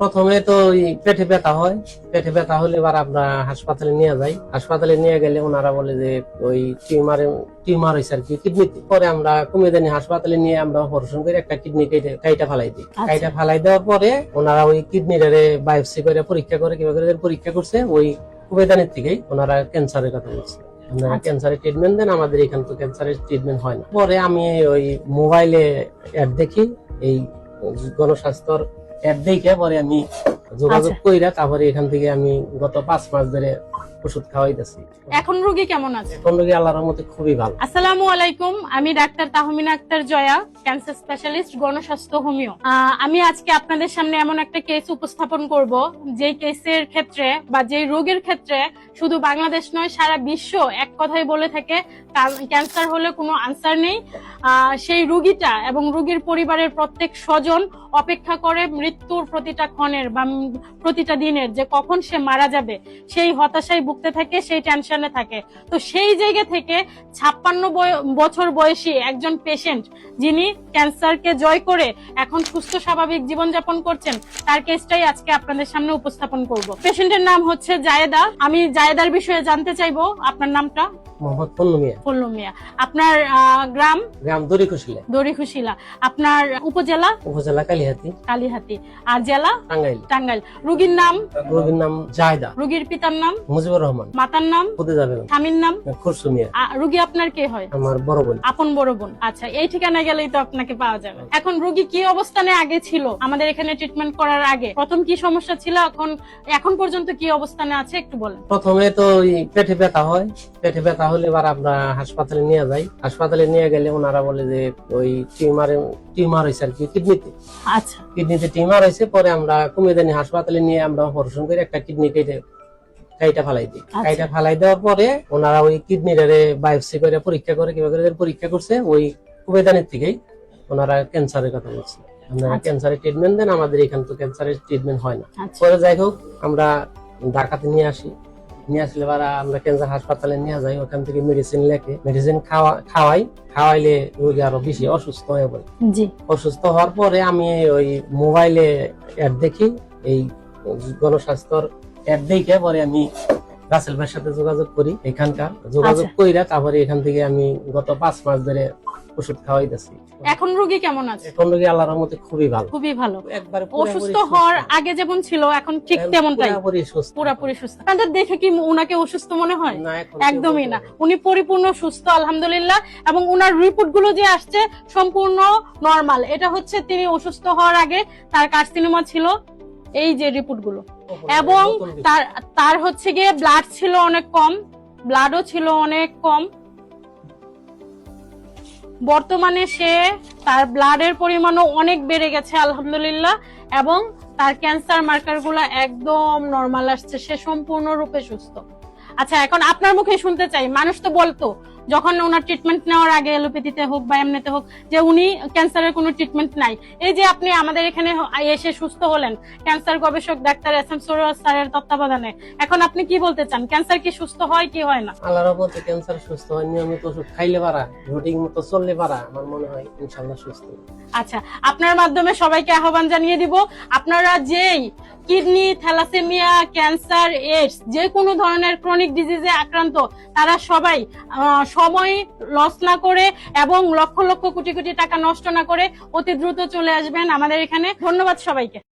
প্রথমে তো ওই পেটে ব্যথা হয়, পেটে ব্যথা হলে এবার আমরা হাসপাতালে নিয়ে যাই। হাসপাতালে নিয়ে গেলে ওনারা বলে যে ওই টিউমার হয়েছে আর কি কিডনিতে। পরে আমরা কুমিল্লানি হাসপাতালে নিয়ে আমরা অপারেশন করে একটা কিডনি কাইটা ফালাই দিই। কাইটা ফালাই দেওয়ার পরে ওনারা ওই কিডনিটারে বায়োপসি করে পরীক্ষা করে কিভাবে পরীক্ষা করছে, ওই কুমিল্লানির থেকেই ওনারা ক্যান্সারের কথা বলছে। আপনারা ক্যান্সারের ট্রিটমেন্ট দেন, আমাদের এখানে তো ক্যান্সারের ট্রিটমেন্ট হয় না। পরে আমি ওই মোবাইলে অ্যাড দেখি, এই গণস্বাস্থ্যর অ্যাড দেখে পরে আমি যোগাযোগ কইরা তারপরে এখান থেকে আমি গত 5 মাস ধরে ওষুধ খাওয়াইতেছি। এখন রোগী কেমন আছে? এখন রোগী আল্লাহর রহমতে খুবই ভালো। আসসালামু আলাইকুম, আমি doctor Tahmina Akter Joya, cancer specialist, Gonoshasthya homeo. আমি আজকে আপনাদের সামনে এমন একটা কেস উপস্থাপন করব, যে কেসের ক্ষেত্রে বা যে রোগের ক্ষেত্রে শুধু বাংলাদেশ নয় সারা বিশ্ব এক কথাই বলে থাকে ক্যান্সার হলে কোনো আনসার নেই। সেই রোগীটা এবং রোগীর পরিবারের প্রত্যেক স্বজন অপেক্ষা করে মৃত্যুর প্রতিটা ক্ষণের বা প্রতিটা দিনের, যে কখন সে মারা যাবে সেই হতাশায় ভুগতে থাকে, সেই টেনশনে থাকে। তো সেই জায়গা থেকে 56 বছর বয়সী একজন পেশেন্ট, যিনি ক্যান্সারকে জয় করে এখন সুস্থ স্বাভাবিক জীবনযাপন করছেন, তার কেসটাই আজকে আপনাদের সামনে উপস্থাপন করব। পেশেন্টের নাম হচ্ছে জায়েদা। আমি জায়েদার বিষয়ে জানতে চাইবো, আপনার নামটা? মোহাম্মদ পল্লু মিয়া। পল্লু মিয়া। আপনার গ্রাম? দড়িখুশিলা। দড়িখুশিলা। আপনার উপজেলা? উপজেলা কালিহাতী। কালিহাতী। আর জেলা? টাঙ্গাইল। টাঙ্গাইল। রোগীর নাম? রোগীর নাম জায়েদা। রোগীর পিতার নাম? মুজিবুর রহমান। মাতার নাম? খুদেজা বেগম। স্বামীর নাম? খুরশু মিয়া। রোগী আপনার কে হয়? আমার বড় বোন। আপন বড় বোন। আচ্ছা, এই ঠিকানা গেলেই তো আপনাকে পাওয়া যাবে। এখন রোগী কি অবস্থানে আগে ছিল আমাদের এখানে ট্রিটমেন্ট করার আগে? প্রথম কি সমস্যা ছিল, এখন পর্যন্ত কি অবস্থানে আছে একটু বলেন। প্রথমে তো ওই পেটে ব্যথা হয়, পেটে ব্যথা হলে এবার আমরা হাসপাতালে নিয়ে যাই। হাসপাতালে নিয়ে গেলে ওনারা বলে যে ওই টিউমার হয়েছে আর কি কিডনিতে। আচ্ছা, কিডনিতে টিউমার হয়েছে। পরে আমরা কুমিল্লানি হাসপাতালে নিয়ে আমরা অপারেশন করে একটা কিডনি কাইটা ফালাই দিই। কাইটা ফালাই দেওয়ার পরে ওনারা ওই কিডনিটারে বায়োপসি করে পরীক্ষা করে কিভাবে পরীক্ষা করছে, ওই কুমিল্লানির থেকেই ওনারা ক্যান্সারের কথা বলছে। আপনারা ক্যান্সারের ট্রিটমেন্ট দেন, আমাদের এখানে তো ক্যান্সারের ট্রিটমেন্ট হয় না। পরে যাই হোক আমরা ঢাকাতে নিয়ে আসি। নিয়ে আসলে আমরা ক্যান্সার হাসপাতালে নিয়ে যাই। ওখান থেকে মেডিসিন লেখে, মেডিসিন খাওয়াইলে রোগী আরো বেশি অসুস্থ হয়ে পড়ে। অসুস্থ হওয়ার পরে আমি ওই মোবাইলে অ্যাড দেখি, এই গণস্বাস্থ্যর অ্যাড দেখে পরে আমি রাসেল ভাইয়ের সাথে যোগাযোগ করি। এখানকার যোগাযোগ কইরা তারপরে এখান থেকে আমি গত 5 মাস ধরে ওষুধ খাওয়াইতেছি। এখন রোগী কেমন আছে? এখন রোগী আল্লাহর রহমতে খুবই ভালো। খুবই ভালো। একবার অসুস্থ হওয়ার আগে যেমন ছিল এখন ঠিক তেমনটাই, পুরোপুরি সুস্থ। আপনাদের দেখে কি উনাকে অসুস্থ মনে হয়? একদমই না, উনি পরিপূর্ণ সুস্থ আলহামদুলিল্লাহ। এবং উনার রিপোর্ট গুলো যে আসছে সম্পূর্ণ নরমাল। এটা হচ্ছে তিনি অসুস্থ হওয়ার আগে তার কার্সিনোমা ছিল, এই যে রিপোর্ট গুলো। এবং তার হচ্ছে গিয়ে ব্লাড ছিল অনেক কম, ব্লাডও ছিল অনেক কম। বর্তমানে তার ব্লাডের পরিমাণও অনেক বেড়ে গেছে আলহামদুলিল্লাহ, এবং তার ক্যান্সার মার্কার গুলা একদম নরমাল আসছে, সে সম্পূর্ণরূপে সুস্থ। আচ্ছা, এখন আপনার মুখে শুনতে চাই, মানুষ তো বলতো যখন ওনার ট্রিটমেন্ট নেওয়ার আগে এলোপ্যাথিতে হোক বা এমনিতে হোক যে উনি ক্যান্সারের কোনো ট্রিটমেন্ট নাই। এই যে আপনি আমাদের এখানে এসে সুস্থ হলেন ক্যান্সার গবেষক ডাক্তার এস.এম. সরোয়ার স্যারের তত্ত্বাবধানে, এখন আপনি কি বলতে চান, ক্যান্সার কি সুস্থ হয় কি হয় না? আল্লাহর রহমতে ক্যান্সার সুস্থ হয়, নিয়মিত ওষুধ খাইলে পারা, রুটিন মতো চললে পারা, আমার মনে হয় ইনশাআল্লাহ সুস্থ। আচ্ছা, আপনার মাধ্যমে সবাইকে আহ্বান জানিয়ে দিব, আপনারা যেই কিডনি, থ্যালাসেমিয়া, ক্যান্সার, এইডস, যে কোনো ধরনের ক্রনিক ডিজিজে আক্রান্ত, তারা সবাই সময় লস না করে এবং লক্ষ লক্ষ কোটি কোটি টাকা নষ্ট না করে অতি দ্রুত চলে আসবেন আমাদের এখানে। ধন্যবাদ সবাইকে।